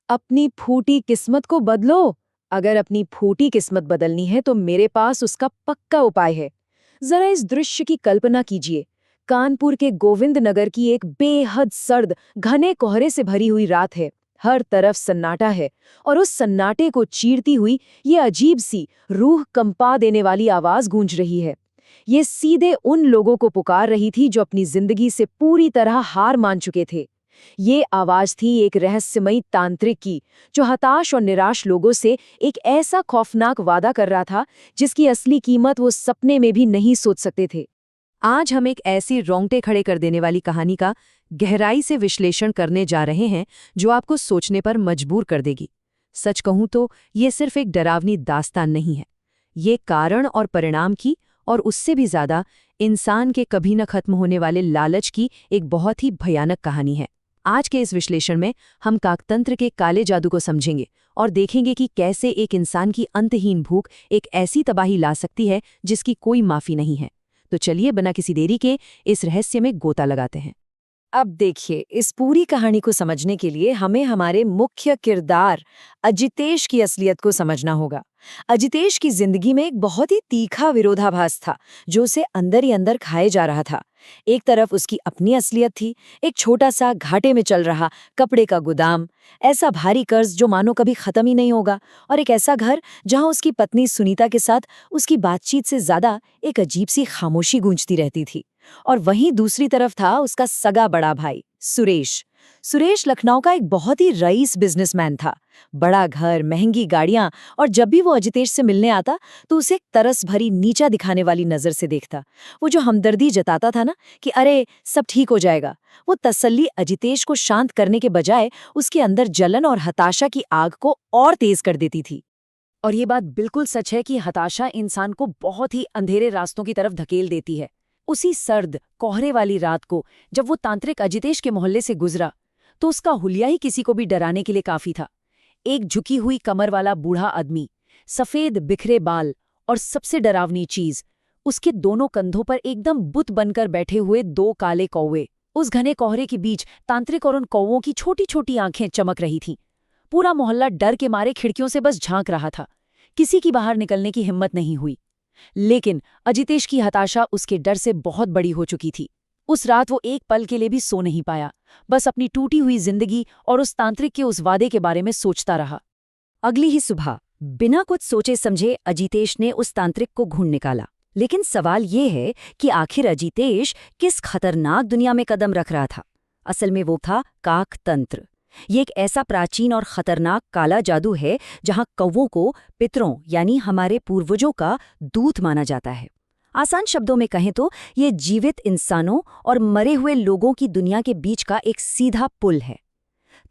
अपनी फूटी किस्मत को बदलो। अगर अपनी फूटी किस्मत बदलनी है तो मेरे पास उसका पक्का उपाय है। जरा इस दृश्य की कल्पना कीजिए। कानपुर के गोविंद नगर की एक बेहद सर्द घने कोहरे से भरी हुई रात है। हर तरफ सन्नाटा है और उस सन्नाटे को चीरती हुई ये अजीब सी रूह कंपा देने वाली आवाज गूंज रही है। ये सीधे उन लोगों को पुकार रही थी जो अपनी जिंदगी से पूरी तरह हार मान चुके थे। ये आवाज थी एक रहस्यमयी तांत्रिक की, जो हताश और निराश लोगों से एक ऐसा खौफनाक वादा कर रहा था जिसकी असली कीमत वो सपने में भी नहीं सोच सकते थे। आज हम एक ऐसी रोंगटे खड़े कर देने वाली कहानी का गहराई से विश्लेषण करने जा रहे हैं जो आपको सोचने पर मजबूर कर देगी। सच कहूं तो ये सिर्फ एक डरावनी दास्तान नहीं है। ये कारण और परिणाम की, और उससे भी ज्यादा इंसान के कभी न खत्म होने वाले लालच की एक बहुत ही भयानक कहानी है। आज के इस विश्लेषण में हम काकतंत्र के काले जादू को समझेंगे और देखेंगे कि कैसे एक इंसान की अंतहीन भूख एक ऐसी तबाही ला सकती है जिसकी कोई माफी नहीं है। तो चलिए बिना किसी देरी के इस रहस्य में गोता लगाते हैं। अब देखिए, इस पूरी कहानी को समझने के लिए हमें हमारे मुख्य किरदार अजितेश की असलियत को समझना होगा। अजितेश की जिंदगी में एक बहुत ही तीखा विरोधाभास था जो उसे अंदर ही अंदर खाए जा रहा था। एक तरफ उसकी अपनी असलियत थी, एक छोटा सा घाटे में चल रहा कपड़े का गोदाम, ऐसा भारी कर्ज जो मानो कभी खत्म ही नहीं होगा, और एक ऐसा घर जहां उसकी पत्नी सुनीता के साथ उसकी बातचीत से ज्यादा एक अजीब सी खामोशी गूंजती रहती थी। और वहीं दूसरी तरफ था उसका सगा बड़ा भाई सुरेश। सुरेश लखनऊ का एक बहुत ही रईस बिजनेसमैन था। बड़ा घर, महंगी गाड़ियां, और जब भी वो अजितेश से मिलने आता तो उसे एक तरस भरी नीचा दिखाने वाली नजर से देखता। वो जो हमदर्दी जताता था ना कि अरे सब ठीक हो जाएगा, वो तसल्ली अजितेश को शांत करने के बजाय उसके अंदर जलन और हताशा की आग को और तेज कर देती थी। और ये बात बिल्कुल सच है कि हताशा इंसान को बहुत ही अंधेरे रास्तों की तरफ धकेल देती है। उसी सर्द कोहरे वाली रात को जब वो तांत्रिक अजितेश के मोहल्ले से गुजरा तो उसका हुलिया ही किसी को भी डराने के लिए काफी था। एक झुकी हुई कमर वाला बूढ़ा आदमी, सफेद बिखरे बाल, और सबसे डरावनी चीज, उसके दोनों कंधों पर एकदम बुत बनकर बैठे हुए दो काले कौवे। उस घने कोहरे के बीच तांत्रिक और उन कौवों की छोटी छोटी आंखें चमक रही थीं। पूरा मोहल्ला डर के मारे खिड़कियों से बस झांक रहा था। किसी की बाहर निकलने की हिम्मत नहीं हुई। लेकिन अजितेश की हताशा उसके डर से बहुत बड़ी हो चुकी थी। उस रात वो एक पल के लिए भी सो नहीं पाया, बस अपनी टूटी हुई जिंदगी और उस तांत्रिक के उस वादे के बारे में सोचता रहा। अगली ही सुबह बिना कुछ सोचे समझे अजितेश ने उस तांत्रिक को ढूंढ निकाला। लेकिन सवाल ये है कि आखिर अजितेश किस खतरनाक दुनिया में कदम रख रहा था। असल में वो था काकतंत्र। ये एक ऐसा प्राचीन और खतरनाक काला जादू है जहां कौवों को पितरों यानी हमारे पूर्वजों का दूत माना जाता है। आसान शब्दों में कहें तो ये जीवित इंसानों और मरे हुए लोगों की दुनिया के बीच का एक सीधा पुल है।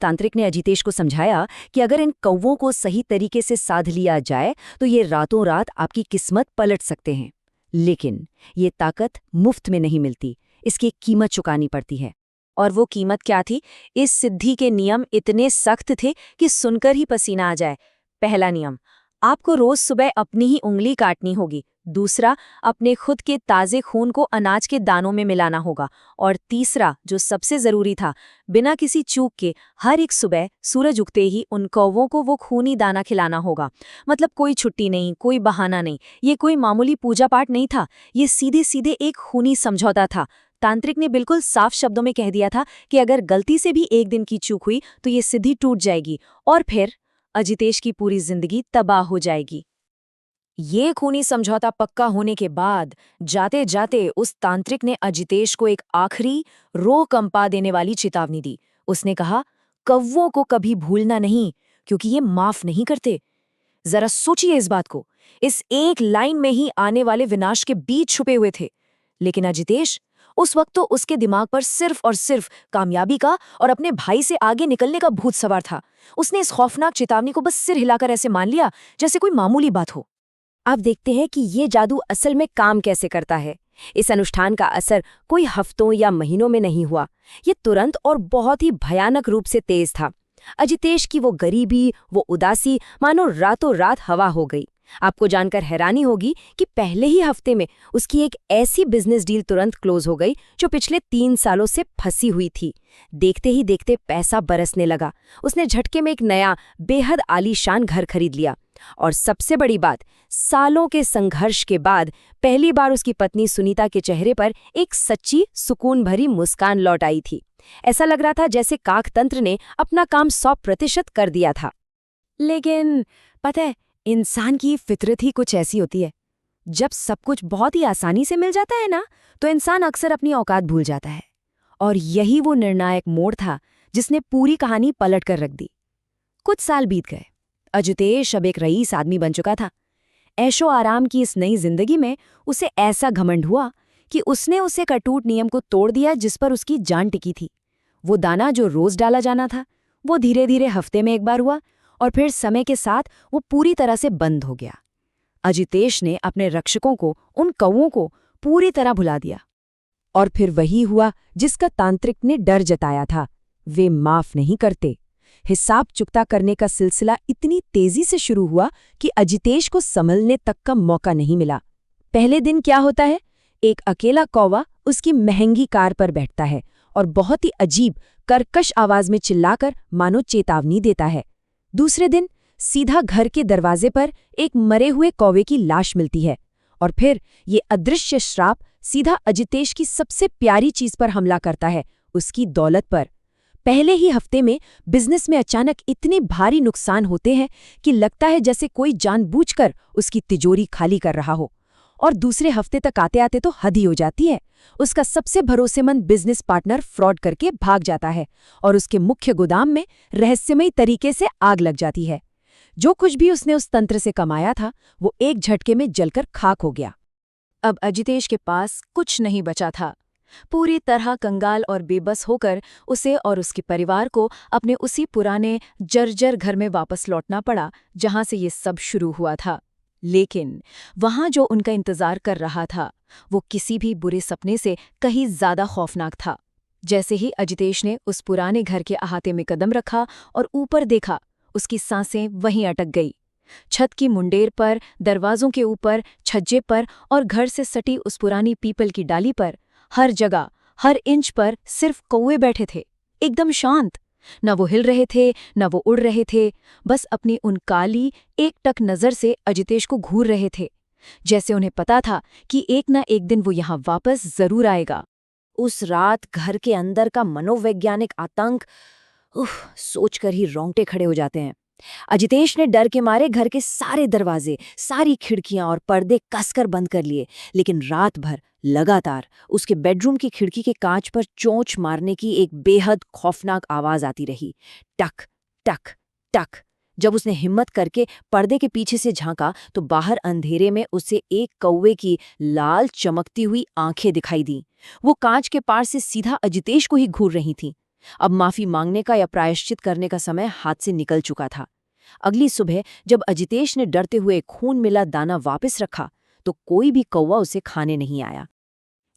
तांत्रिक ने अजितेश को समझाया कि अगर इन कौवों को सही तरीके से साध लिया जाए तो ये रातों रात आपकी किस्मत पलट सकते हैं। लेकिन ये ताकत मुफ्त में नहीं मिलती, इसकी कीमत चुकानी पड़ती है। और वो कीमत क्या थी? इस सिद्धि के नियम इतने सख्त थे कि सुनकर ही पसीना आ जाए। पहला नियम, आपको रोज सुबह अपनी ही उंगली काटनी होगी। दूसरा, अपने खुद के ताजे खून को अनाज के दानों में मिलाना होगा। और तीसरा, जो सबसे जरूरी था, बिना किसी चूक के हर एक सुबह सूरज उगते ही उन कौवों को वो खूनी दाना खिलाना होगा। मतलब कोई छुट्टी नहीं, कोई बहाना नहीं, ये कोई मामूली पूजा पाठ नहीं था, ये सीधे सीधे एक खूनी समझौता था। तांत्रिक ने बिल्कुल साफ शब्दों में कह दिया था कि अगर गलती से भी एक दिन की चूक हुई तो ये सिद्धि टूट जाएगी और फिर अजितेश की पूरी जिंदगी तबाह हो जाएगी। ये खूनी समझौता पक्का होने के बाद जाते जाते उस तांत्रिक ने अजितेश को एक आखिरी रोह कंपा देने वाली चेतावनी दी। उसने कहा, कौवों को कभी भूलना नहीं, क्योंकि ये माफ नहीं करते। जरा सोचिए इस बात को, इस एक लाइन में ही आने वाले विनाश के बीच छुपे हुए थे। लेकिन अजितेश, उस वक्त तो उसके दिमाग पर सिर्फ और सिर्फ कामयाबी का और अपने भाई से आगे निकलने का भूत सवार था। उसने इस खौफनाक चेतावनी को बस सिर हिलाकर ऐसे मान लिया जैसे कोई मामूली बात हो। अब देखते हैं कि ये जादू असल में काम कैसे करता है। इस अनुष्ठान का असर कोई हफ्तों या महीनों में नहीं हुआ, ये तुरंत और बहुत ही भयानक रूप से तेज था। अजितेश की वो गरीबी, वो उदासी मानो रातों रात हवा हो गई। आपको जानकर हैरानी होगी कि पहले ही हफ्ते में उसकी एक ऐसी बिजनेस डील तुरंत क्लोज हो गई जो पिछले 3 सालों से फंसी हुई थी। देखते ही देखते पैसा बरसने लगा। उसने झटके में एक नया बेहद आलीशान घर खरीद लिया। और सबसे बड़ी बात, सालों के संघर्ष के बाद पहली बार उसकी पत्नी सुनीता के चेहरे पर एक सच्ची सुकून भरी मुस्कान लौट आई थी। ऐसा लग रहा था जैसे काकतंत्र ने अपना काम 100% कर दिया था। लेकिन पता है, इंसान की फितरत ही कुछ ऐसी होती है। जब सब कुछ बहुत ही आसानी से मिल जाता है ना, तो इंसान अक्सर अपनी औकात भूल जाता है। और यही वो निर्णायक मोड़ था जिसने पूरी कहानी पलट कर रख दी। कुछ साल बीत गए। अजितेश अब एक रईस आदमी बन चुका था। ऐशो आराम की इस नई जिंदगी में उसे ऐसा घमंड हुआ कि उसने उसे एक अटूट नियम को तोड़ दिया जिस पर उसकी जान टिकी थी। वो दाना जो रोज डाला जाना था, वो धीरे धीरे हफ्ते में एक बार हुआ, और फिर समय के साथ वो पूरी तरह से बंद हो गया। अजितेश ने अपने रक्षकों को, उन कौओं को पूरी तरह भुला दिया। और फिर वही हुआ जिसका तांत्रिक ने डर जताया था। वे माफ नहीं करते। हिसाब चुकता करने का सिलसिला इतनी तेजी से शुरू हुआ कि अजितेश को संभलने तक का मौका नहीं मिला। पहले दिन क्या होता है, एक अकेला कौवा उसकी महंगी कार पर बैठता है और बहुत ही अजीब कर्कश आवाज में चिल्लाकर मानो चेतावनी देता है। दूसरे दिन सीधा घर के दरवाजे पर एक मरे हुए कौवे की लाश मिलती है। और फिर ये अदृश्य श्राप सीधा अजितेश की सबसे प्यारी चीज पर हमला करता है, उसकी दौलत पर। पहले ही हफ्ते में बिजनेस में अचानक इतने भारी नुकसान होते हैं कि लगता है जैसे कोई जानबूझकर उसकी तिजोरी खाली कर रहा हो। और दूसरे हफ्ते तक आते आते तो हद ही हो जाती है। उसका सबसे भरोसेमंद बिजनेस पार्टनर फ्रॉड करके भाग जाता है और उसके मुख्य गोदाम में रहस्यमयी तरीके से आग लग जाती है। जो कुछ भी उसने उस तंत्र से कमाया था, वो एक झटके में जलकर खाक हो गया। अब अजितेश के पास कुछ नहीं बचा था। पूरी तरह कंगाल और बेबस होकर उसे और उसके परिवार को अपने उसी पुराने जर्जर घर में वापस लौटना पड़ा जहां से ये सब शुरू हुआ था। लेकिन वहां जो उनका इंतजार कर रहा था, वो किसी भी बुरे सपने से कहीं ज्यादा खौफनाक था। जैसे ही अजितेश ने उस पुराने घर के अहाते में कदम रखा और ऊपर देखा, उसकी सांसें वहीं अटक गई। छत की मुंडेर पर, दरवाजों के ऊपर, छज्जे पर और घर से सटी उस पुरानी पीपल की डाली पर, हर जगह, हर इंच पर सिर्फ कौवे बैठे थे, एकदम शांत। न वो हिल रहे थे, न वो उड़ रहे थे, बस अपनी उन काली एकटक नजर से अजितेश को घूर रहे थे, जैसे उन्हें पता था कि एक न एक दिन वो यहाँ वापस जरूर आएगा। उस रात घर के अंदर का मनोवैज्ञानिक आतंक, सोचकर ही रोंगटे खड़े हो जाते हैं। अजितेश ने डर के मारे घर के सारे दरवाजे, सारी खिड़कियां और पर्दे कसकर बंद कर लिए, लेकिन रात भर लगातार उसके बेडरूम की खिड़की के कांच पर चोंच मारने की एक बेहद खौफनाक आवाज आती रही। टक टक टक। जब उसने हिम्मत करके पर्दे के पीछे से झांका तो बाहर अंधेरे में उसे एक कौवे की लाल चमकती हुई आंखें दिखाई दी। वो कांच के पार से सीधा अजितेश को ही घूर रही थी। अब माफी मांगने का या प्रायश्चित करने का समय हाथ से निकल चुका था। अगली सुबह जब अजितेश ने डरते हुए खून मिला दाना वापस रखा तो कोई भी कौवा उसे खाने नहीं आया।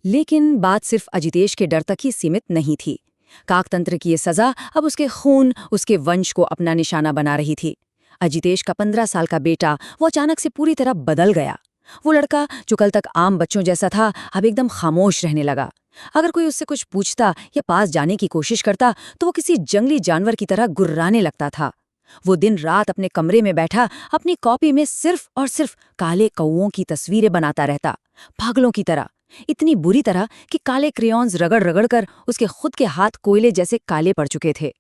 लेकिन बात सिर्फ अजितेश के डर तक ही सीमित नहीं थी। काकतंत्र की ये सजा अब उसके खून, उसके वंश को अपना निशाना बना रही थी। अजितेश का 15 साल का बेटा वो अचानक से पूरी तरह बदल गया। वो लड़का जो कल तक आम बच्चों जैसा था, अब एकदम खामोश रहने लगा। अगर कोई उससे कुछ पूछता या पास जाने की कोशिश करता तो वो किसी जंगली जानवर की तरह गुर्राने लगता था। वो दिन रात अपने कमरे में बैठा अपनी कॉपी में सिर्फ और सिर्फ काले कौओं की तस्वीरें बनाता रहता, पागलों की तरह, इतनी बुरी तरह कि काले क्रेयॉन्स रगड़ रगड़ कर उसके खुद के हाथ कोयले जैसे काले पड़ चुके थे।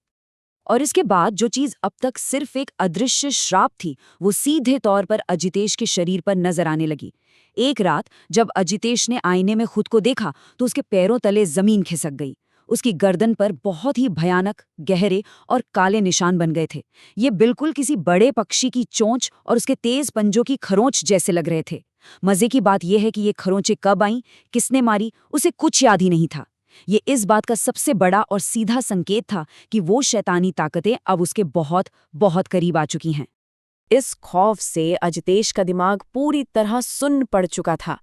और इसके बाद जो चीज अब तक सिर्फ एक अदृश्य श्राप थी, वो सीधे तौर पर अजितेश के शरीर पर नजर आने लगी। एक रात जब अजितेश ने आईने में खुद को देखा तो उसके पैरों तले जमीन खिसक गई। उसकी गर्दन पर बहुत ही भयानक, गहरे और काले निशान बन गए थे। ये बिल्कुल किसी बड़े पक्षी की चोंच और उसके तेज पंजों की खरोंच जैसे लग रहे थे। मजे की बात यह है कि ये खरोंचें कब आईं, किसने मारी, उसे कुछ याद ही नहीं था। ये इस बात का सबसे बड़ा और सीधा संकेत था कि वो शैतानी ताकतें अब उसके बहुत बहुत करीब आ चुकी हैं। इस खौफ से अजितेश का दिमाग पूरी तरह सुन्न पड़ चुका था।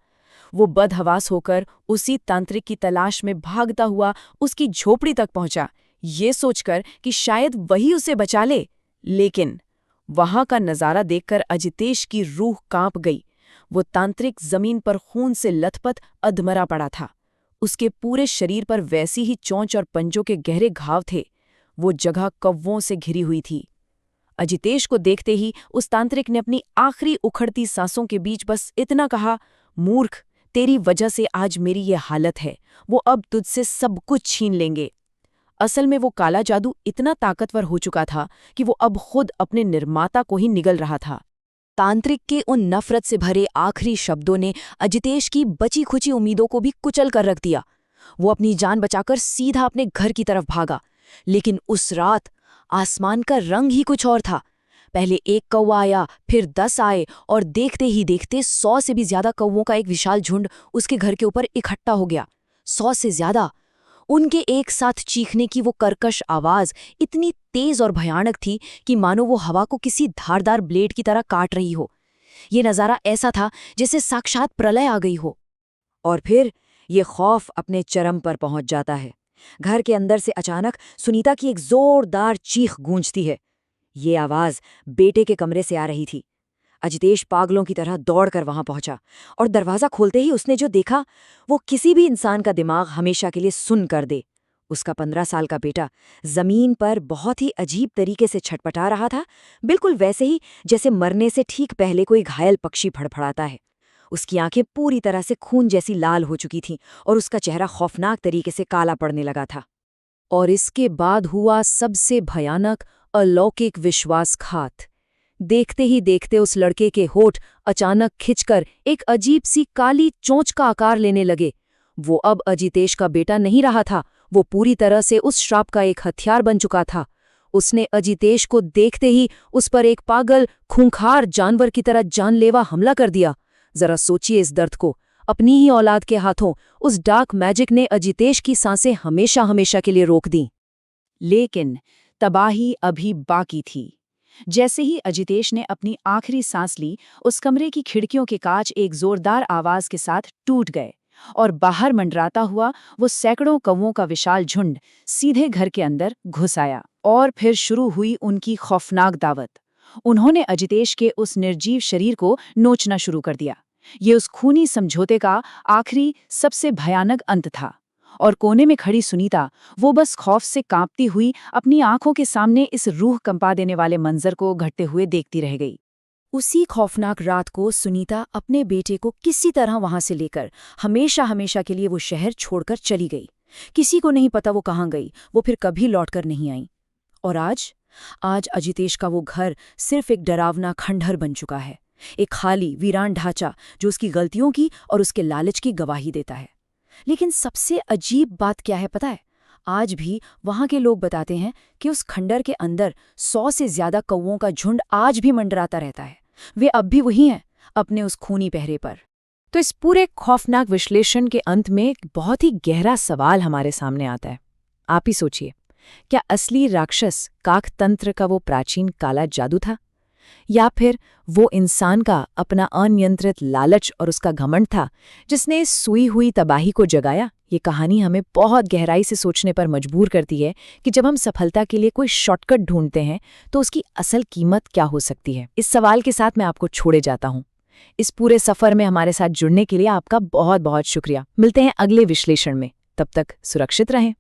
वो बदहवास होकर उसी तांत्रिक की तलाश में भागता हुआ उसकी झोपड़ी तक पहुंचा, ये सोचकर कि शायद वही उसे बचा ले। लेकिन वहां का नजारा देखकर अजितेश की रूह कांप गई। वो तांत्रिक जमीन पर खून से लथपथ अधमरा पड़ा था। उसके पूरे शरीर पर वैसी ही चोंच और पंजों के गहरे घाव थे। वो जगह कौवों से घिरी हुई थी। अजितेश को देखते ही उस तांत्रिक ने अपनी आखिरी उखड़ती सांसों के बीच बस इतना कहा, मूर्ख, तेरी वजह से आज मेरी ये हालत है। वो अब तुझसे सब कुछ छीन लेंगे। असल में वो काला जादू इतना ताकतवर हो चुका था कि वो अब खुद अपने निर्माता को ही निगल रहा था। तांत्रिक के उन नफरत से भरे आखिरी शब्दों ने अजितेश की बची खुची उम्मीदों को भी कुचल कर रख दिया। वो अपनी जान बचाकर सीधा अपने घर की तरफ भागा। लेकिन उस रात आसमान का रंग ही कुछ और था। पहले एक कौवा आया, फिर 10 आए और देखते ही देखते 100 से भी ज्यादा कौवों का एक विशाल झुंड उसके घर के ऊपर इकट्ठा हो गया। 100 से ज्यादा। उनके एक साथ चीखने की वो कर्कश आवाज इतनी तेज और भयानक थी कि मानो वो हवा को किसी धारदार ब्लेड की तरह काट रही हो। ये नज़ारा ऐसा था जैसे साक्षात प्रलय आ गई हो। और फिर ये खौफ अपने चरम पर पहुंच जाता है। घर के अंदर से अचानक सुनीता की एक जोरदार चीख गूंजती है। ये आवाज बेटे के कमरे से आ रही थी। अजितेश पागलों की तरह दौड़कर वहां पहुंचा और दरवाजा खोलते ही उसने जो देखा वो किसी भी इंसान का दिमाग हमेशा के लिए सुन कर दे। उसका 15 साल का बेटा जमीन पर बहुत ही अजीब तरीके से छटपटा रहा था, बिल्कुल वैसे ही जैसे मरने से ठीक पहले कोई घायल पक्षी फड़फड़ाता है। उसकी आंखें पूरी तरह से खून जैसी लाल हो चुकी थीं और उसका चेहरा खौफनाक तरीके से काला पड़ने लगा था। और इसके बाद हुआ सबसे भयानक अलौकिक विश्वासघात। देखते ही देखते उस लड़के के होठ अचानक खिंचकर एक अजीब सी काली चोंच का आकार लेने लगे। वो अब अजितेश का बेटा नहीं रहा था, वो पूरी तरह से उस श्राप का एक हथियार बन चुका था। उसने अजितेश को देखते ही उस पर एक पागल, खूंखार जानवर की तरह जानलेवा हमला कर दिया। जरा सोचिए इस दर्द को। अपनी ही औलाद के हाथों उस डार्क मैजिक ने अजितेश की सांसें हमेशा हमेशा के लिए रोक दी। लेकिन तबाही अभी बाकी थी। जैसे ही अजितेश ने अपनी आखिरी सांस ली, उस कमरे की खिड़कियों के कांच एक जोरदार आवाज के साथ टूट गए और बाहर मंडराता हुआ वो सैकड़ों कौवों का विशाल झुंड सीधे घर के अंदर घुस आया। और फिर शुरू हुई उनकी खौफनाक दावत। उन्होंने अजितेश के उस निर्जीव शरीर को नोचना शुरू कर दिया। ये उस खूनी समझौते का आखिरी सबसे भयानक अंत था। और कोने में खड़ी सुनीता, वो बस खौफ से कांपती हुई अपनी आंखों के सामने इस रूह कंपा देने वाले मंजर को घटते हुए देखती रह गई। उसी खौफनाक रात को सुनीता अपने बेटे को किसी तरह वहां से लेकर हमेशा हमेशा के लिए वो शहर छोड़कर चली गई। किसी को नहीं पता वो कहाँ गई, वो फिर कभी लौटकर नहीं आई। और आज अजितेश का वो घर सिर्फ एक डरावना खंडहर बन चुका है। एक खाली वीरान ढांचा जो उसकी गलतियों की और उसके लालच की गवाही देता है। लेकिन सबसे अजीब बात क्या है पता है? आज भी वहां के लोग बताते हैं कि उस खंडर के अंदर 100 से ज्यादा कौवों का झुंड आज भी मंडराता रहता है। वे अब भी वही हैं, अपने उस खूनी पहरे पर। तो इस पूरे खौफनाक विश्लेषण के अंत में एक बहुत ही गहरा सवाल हमारे सामने आता है। आप ही सोचिए, क्या असली राक्षस काकतंत्र का वो प्राचीन काला जादू था, या फिर वो इंसान का अपना अनियंत्रित लालच और उसका घमंड था जिसने इस सूई हुई तबाही को जगाया? ये कहानी हमें बहुत गहराई से सोचने पर मजबूर करती है कि जब हम सफलता के लिए कोई शॉर्टकट ढूंढते हैं तो उसकी असल कीमत क्या हो सकती है। इस सवाल के साथ मैं आपको छोड़े जाता हूँ। इस पूरे सफर में हमारे साथ जुड़ने के लिए आपका बहुत बहुत शुक्रिया। मिलते हैं अगले विश्लेषण में। तब तक सुरक्षित रहें।